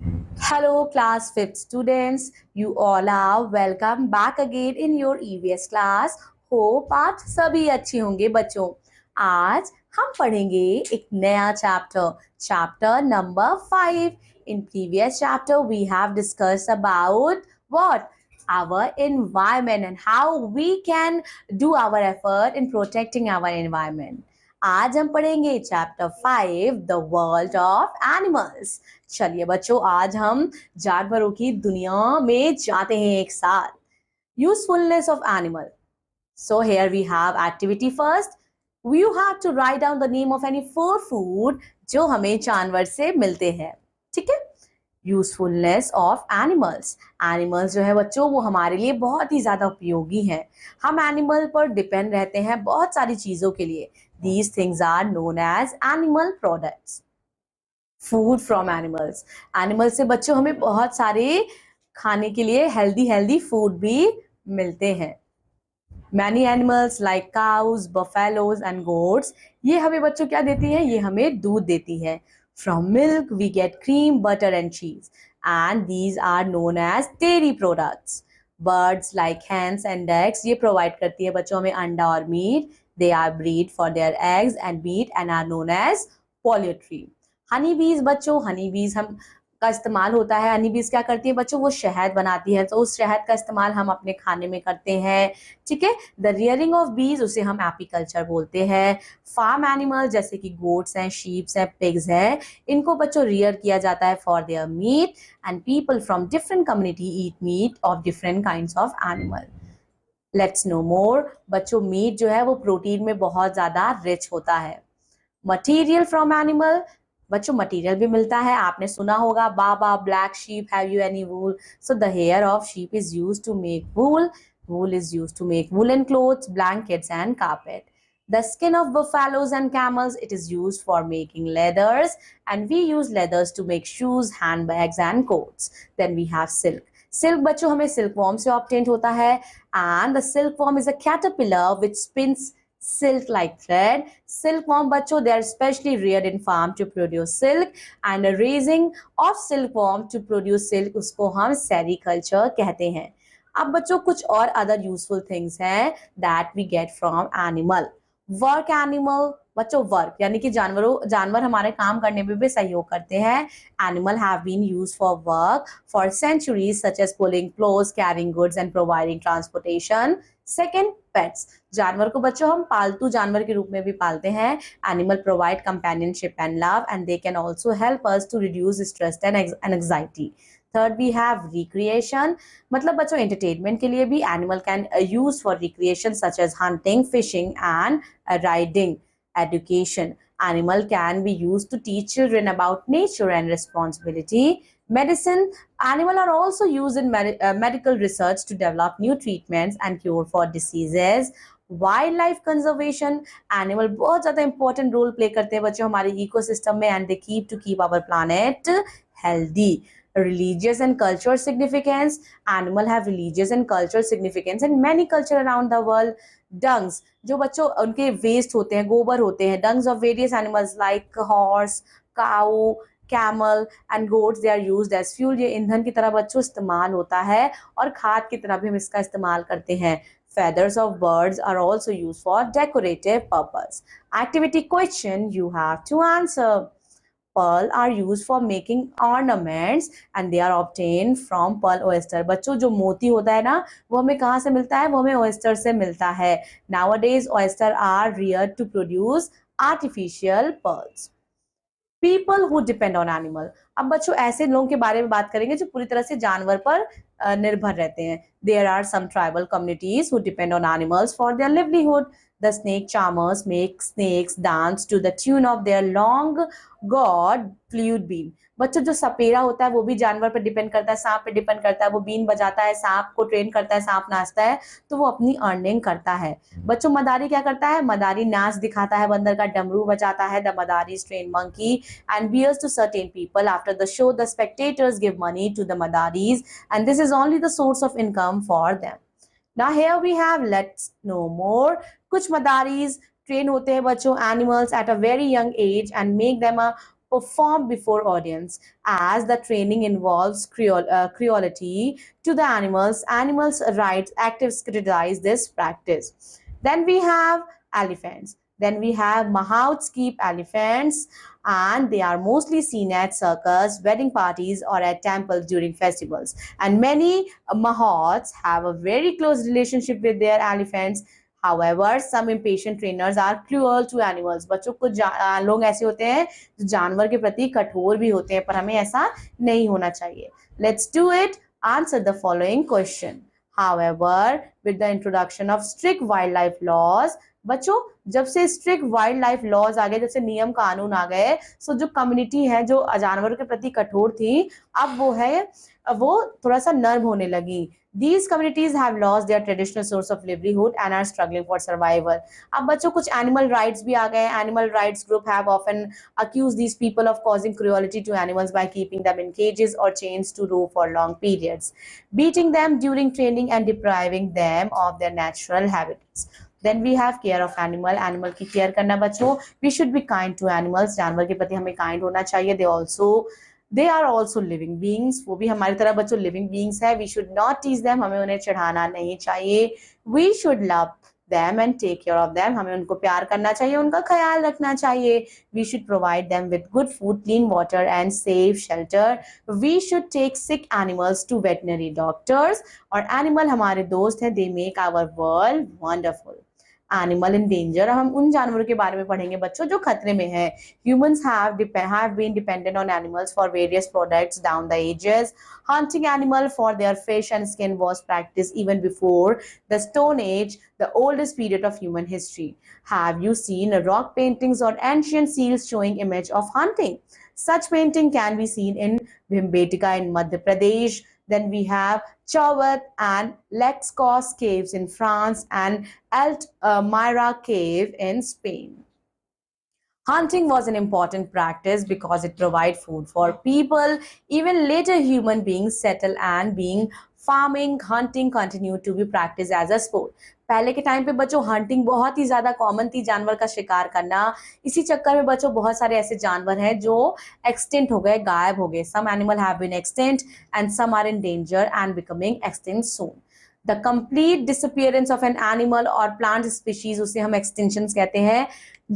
Hello, class 5th students. You all are welcome back again in your EVS class. Hope आप सभी अच्छे होंगे बच्चों। आज हम पढ़ेंगे एक नया chapter number 5. In previous chapter, we have discussed about what? Our environment and how we can do our effort in protecting our environment. आज हम पढ़ेंगे chapter 5 the world of animals. चलिए बच्चों, आज हम जानवरों की दुनिया में जाते हैं एक साथ। Usefulness of animal. So here we have activity first. You have to write down the name of any 4 food जो हमें जानवर से मिलते हैं। ठीक है। Usefulness of animals. एनिमल्स जो है बच्चों वो हमारे लिए बहुत ही ज्यादा उपयोगी हैं। हम एनिमल पर डिपेंड रहते हैं बहुत सारी चीजों के लिए। These things are known as animal products. Food from animals. Animal से बच्चों हमें बहुत सारे खाने के लिए हेल्दी फूड भी मिलते हैं। Many animals like cows, buffaloes and goats, ये हमें बच्चों क्या देती है? ये हमें दूध देती है। From milk we get cream, butter and cheese, and these are known as dairy products. Birds like hens and eggs, ये प्रोवाइड करती है बच्चों हमें अंडा और मीट। They are breed for their eggs and meat and are known as poultry. Honey bees बच्चों, हनी बीज हम का इस्तेमाल होता है। हनी बीज क्या करती है बच्चों? वो शहद बनाती है, तो उस शहद का इस्तेमाल हम अपने खाने में करते हैं। ठीक है। द रियरिंग ऑफ बीज, उसे हम एपीकल्चर बोलते हैं। फार्म एनिमल जैसे कि गोट्स हैं, शीप्स हैं, पिग्स हैं, इनको बच्चों रियर किया जाता है for their meat, and people from different community eat meat of different kinds of animal. Let's know more. बच्चों मीट जो है वो प्रोटीन में बहुत ज्यादा रिच होता है। मटीरियल फ्रॉम एनिमल, बच्चों मटेरियल भी मिलता है। आपने सुना होगा baa baa, black sheep, have you any wool? So the hair of sheep is used to make wool. Wool is used to make woolen clothes, blankets and carpet. The skin of buffaloes and camels, it is used for making leathers, and we use leathers to make shoes, handbags and coats. Then we have silk. Silk बच्चों हमें silkworm से obtained होता है, and the silkworm is a caterpillar which spins silk like thread. Silkworm बच्चों they are specially reared in farm to produce silk, and the raising of silkworm to produce silk उसको हम sericulture कहते हैं। अब बच्चों कुछ और अदर यूजफुल थिंग्स हैं that we get from animal. Work animal बच्चों, वर्क यानी कि जानवर हमारे काम करने में भी सहयोग करते हैं। Animal have been used for work for centuries such as pulling clothes, carrying goods and providing transportation. Second, pets. जानवर को बच्चों हम पालतू जानवर के रूप में भी पालते हैं। Animal provide companionship and love, and they can also help us to reduce stress and anxiety. Third we have recreation, मतलब बच्चों एंटरटेनमेंट के लिए भी animal can use for recreation such as hunting, fishing and riding. Education, animal can be used to teach children about nature and responsibility. Medicine, animal are also used in medical research to develop new treatments and cure for diseases. Wildlife conservation, animal बहुत ज़्यादा important role play करते हैं बच्चों हमारे ecosystem में, and they keep our planet healthy. Religious and cultural significance, animal have religious and cultural significance in many culture around the world. Dungs, जो बच्चों उनके वेस्ट होते हैं, गोबर होते हैं, dungs of various animals like horse, cow, camel and goats, they are used as fuel. ये ईंधन की तरह बच्चों इस्तेमाल होता है, और खाद की तरह भी हम इसका इस्तेमाल करते हैं। Feathers of birds are also used for decorative purpose. Activity question you have to answer. Pearl are used for making ornaments and they are obtained from pearl oyster. बच्चों जो मोती होता है ना वो हमें कहाँ से मिलता है? वो हमें oyster से मिलता है। Nowadays oyster are reared to produce artificial pearls. People who depend on animal, अब बच्चों ऐसे लोगों के बारे में बात करेंगे जो पूरी तरह से जानवर पर निर्भर रहते हैं। There are some tribal communities who depend on animals for their livelihood. The snake charmers make snakes dance to the tune of their long god flute bean. बच्चों जो सपेरा होता है वो भी जानवर पर डिपेंड करता है, सांप पे डिपेंड करता है। वो बीन बजाता है, सांप को ट्रेन करता है, सांप नाचता है, तो वो अपनी अर्निंग करता है। बच्चों मदारी क्या करता है? मदारी नाच दिखाता है, बंदर का डमरू बजाता है। The Madari is trained monkey and bears to certain people. After the show, the spectators give money to the madaris, and this is only the source of income for them. Now here we have, let's know more. कुछ मदारीज train होते हैं बच्चों animals at a very young age and make them a perform before audience. As the training involves cruelty to the animals, animals' rights activists criticize this practice. Then we have elephants. Then we have mahouts keep elephants, and they are mostly seen at circus, wedding parties, or at temples during festivals. And many mahouts have a very close relationship with their elephants. However, some impatient trainers are cruel to animals. बच्चों कुछ लोग ऐसे होते हैं जो जानवर के प्रति कठोर भी होते हैं, पर हमें ऐसा नहीं होना चाहिए. Let's do it. Answer the following question. However, with the introduction of strict wildlife laws, बच्चों जब से स्ट्रिक्ट वाइल्ड लाइफ लॉज आ गए, जब से नियम कानून आ गए, सो जो कम्युनिटी है जो जानवरों के प्रति कठोर थी, अब वो थोड़ा सा नर्म होने लगी. These communities have lost their traditional source of livelihood and are struggling for survival. अब बच्चों कुछ animal rights भी आ गए. Animal rights group have often accused these people of causing cruelty to animals by keeping them in cages or chains to roam for long periods, beating them during training and depriving them of their natural habitats. Then we have care of animal की care करना बच्चों. We should be kind to animals. जानवर के प्रति हमें kind होना चाहिए. They are also living beings. वो भी हमारी तरह बच्चों living beings है. We should not tease them. हमें उन्हें चिढ़ाना नहीं चाहिए. We should love them and take care of them. हमें उनको प्यार करना चाहिए, उनका ख्याल रखना चाहिए. We should provide them with good food, clean water and safe shelter. We should take sick animals to veterinary doctors. और animal हमारे दोस्त हैं. They make our world wonderful. Animal in danger. हम उन जानवरों के बारे में पढ़ेंगे बच्चों जो खतरे में हैं. Humans have been dependent on animals for various products down the ages. Hunting animal for their fish and skin was practiced even before the Stone Age, the oldest period of human history. Have you seen rock paintings or ancient seals showing image of hunting? Such painting can be seen in Bhimbetka in Madhya Pradesh. Then we have Chauvet and Lexcos caves in France and Altamira cave in Spain. Hunting was an important practice because it provided food for people. Even later human beings settled and being farming, hunting continued to be practiced as a sport. पहले के time पे बच्चों hunting बहुत ही ज्यादा common थी, जानवर का शिकार करना. इसी चक्कर में बच्चों बहुत सारे ऐसे जानवर हैं जो एक्सटिंक्ट हो गए, गायब हो गए. Some animal have been extinct and some are in danger and becoming extinct soon. The complete disappearance of an animal और प्लांट स्पीशीज, उसे हम एक्सटिंक्शन कहते हैं.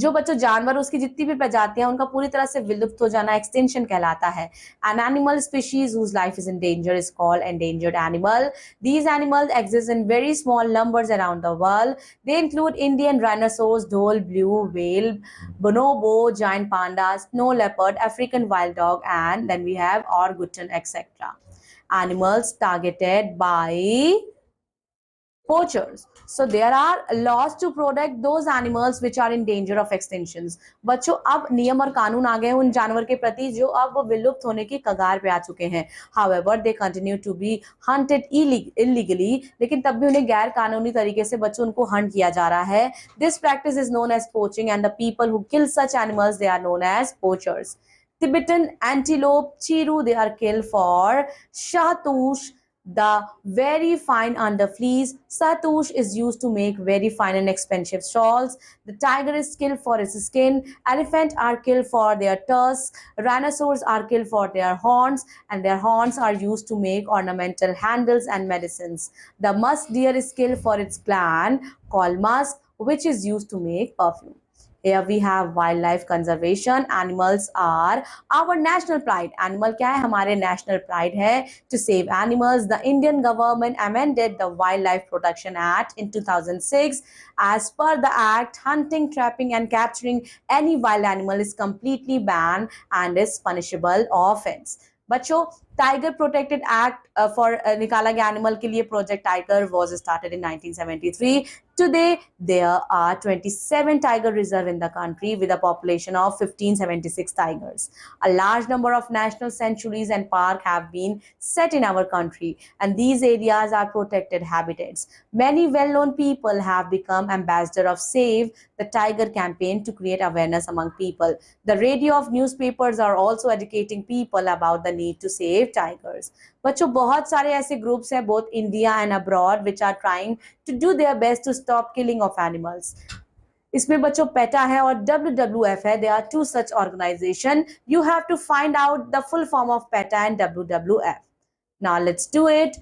जो बच्चों जानवर उसकी जितनी भी प्रजातियां उनका पूरी तरह से विलुप्त हो जाना एक्सटिंक्शन कहलाता है. An animal species whose life is in danger is called endangered animal. These animals exist in very small numbers around the world. They include Indian rhinoceros, dhole, blue whale, bonobo, giant panda, snow leopard, African wild dog, and then we have orangutan, etc. Animals targeted by poachers. So there are laws to protect those animals which are in danger of extinctions. बच्चों अब नियम और कानून आ गए उन जानवर के प्रति जो अब विलुप्त होने की कगार पे आ चुके हैं. However, they continue to be hunted illegally. लेकिन तब भी उन्हें गैर कानूनी तरीके से बच्चों उनको हंट किया जा रहा है. This practice is known as poaching and the people who kill such animals, they are known as poachers. Tibetan antelope, chiru, they are killed for shahtush, the very fine underfleece. Satouche is used to make very fine and expensive shawls. The tiger is killed for its skin. Elephants are killed for their tusks. Rhinoceros are killed for their horns, and their horns are used to make ornamental handles and medicines. The musk deer is killed for its gland called musk, which is used to make perfume. Here we have wildlife conservation. Animals are our national pride. Animal क्या है? हमारे national pride है. To save animals, the Indian government amended the Wildlife Protection Act in 2006. As per the act, hunting, trapping and capturing any wild animal is completely banned and is punishable offense. बच्चों tiger protected act for निकाला गया animal के लिए. Project tiger was started in 1973. Today, there are 27 tiger reserves in the country with a population of 1576 tigers. A large number of national sanctuaries and parks have been set in our country, and these areas are protected habitats. Many well-known people have become ambassadors of Save the Tiger campaign to create awareness among people. The radio of newspapers are also educating people about the need to save tigers. बच्चों बहुत सारे ऐसे groups हैं both India and abroad which are trying to do their best to stop killing of animals. इसमें बच्चों PETA है और WWF है. There are two such organization. You have to find out the full form of PETA and WWF. Now let's do it.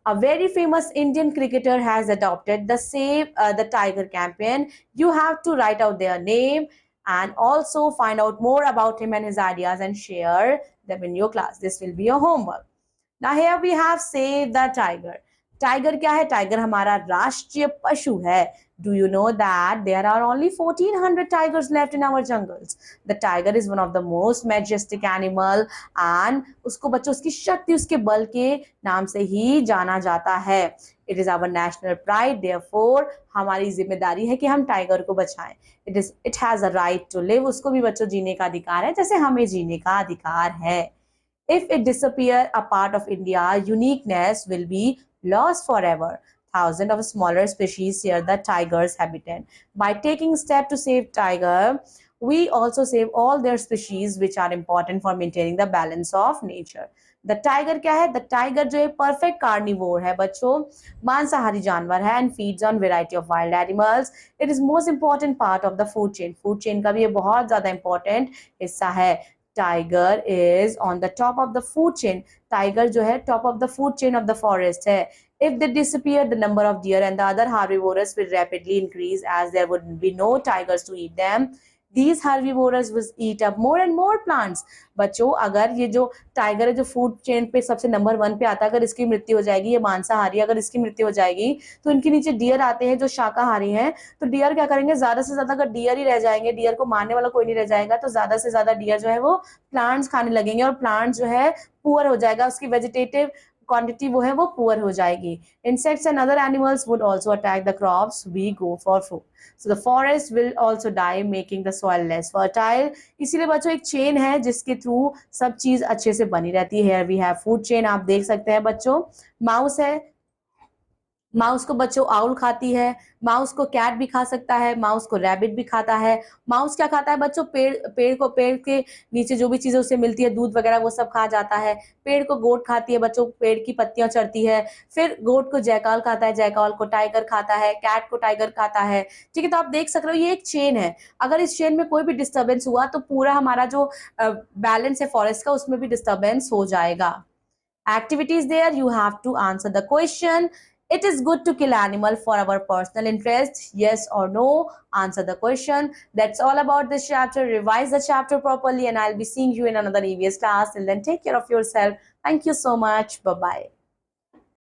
A very famous Indian cricketer has adopted the Save the Tiger campaign. You have to write out their name and also find out more about him and his ideas and share them in your class. This will be your homework. Now here we have Save the Tiger. Tiger क्या है? Tiger हमारा राष्ट्रीय पशु है. Do you know that there are only 1400 tigers left in our jungles? The tiger is one of the most majestic animal and उसको बच्चों उसकी शक्ति उसके बल के नाम से ही जाना जाता है. It is our national pride. Therefore हमारी जिम्मेदारी है कि हम टाइगर को बचाएं. It has a right to live. उसको भी बच्चों जीने का अधिकार है जैसे हमें जीने का अधिकार है. If it disappear, a part of India uniqueness will be lost forever. Thousands of smaller species share the tiger's habitat. By taking steps to save tiger, we also save all their species which are important for maintaining the balance of nature. The tiger क्या है? The tiger जो है perfect carnivore है बच्चों, मांसाहारी जानवर है and feeds on variety of wild animals. It is most important part of the food chain. Food chain का भी ये बहुत ज़्यादा important हिस्सा है. Tiger is on the top of the food chain. Tiger जो है top of the food chain of the forest है. If they disappear, the number of deer and the other herbivores will rapidly increase as there would be no tigers to eat them. These herbivores will eat up more and more plants. बच्चों अगर ये जो tiger है जो food chain पे सबसे number 1 पे आता है, अगर इसकी मृत्यु हो जाएगी, ये मांसाहारी, अगर इसकी मृत्यु हो जाएगी तो इनके नीचे डियर आते हैं जो शाकाहारी हैं. तो डियर क्या करेंगे? ज्यादा से ज्यादा अगर डियर ही रह जाएंगे, डियर को मारने वाला कोई नहीं रह जाएगा, तो ज्यादा से ज्यादा डियर जो है वो प्लांट्स खाने लगेंगे और प्लांट जो है पुअर हो जाएगा, उसकी वेजिटेटिव क्वांटिटी वो है वो पुअर हो जाएगी. Insects and other animals would also attack the crops we go for food. So the forest will also die, making the soil less fertile. इसीलिए बच्चों एक चेन है जिसके थ्रू सब चीज अच्छे से बनी रहती है. Here we have food chain. आप देख सकते हैं बच्चों, माउस है, माउस को बच्चों आउल खाती है, माउस को कैट भी खा सकता है, माउस को रैबिट भी खाता है. माउस क्या खाता है बच्चों? पेड़ के नीचे जो भी चीजें उसे मिलती है, दूध वगैरह, वो सब खा जाता है. पेड़ को गोट खाती है बच्चों, पेड़ की पत्तियां चरती है. फिर गोट को जयकाल खाता है, जयकाल को टाइगर खाता है, कैट को टाइगर खाता है. ठीक है, तो आप देख सक रहे हो ये एक चेन है. अगर इस चेन में कोई भी डिस्टर्बेंस हुआ तो पूरा हमारा जो बैलेंस है फॉरेस्ट का उसमें भी डिस्टर्बेंस हो जाएगा. Activities there, you have to answer the question. It is good to kill animal for our personal interest. Yes or no? Answer the question. That's all about this chapter. Revise the chapter properly and I'll be seeing you in another EVS class. Till then, take care of yourself. Thank you so much. Bye-bye.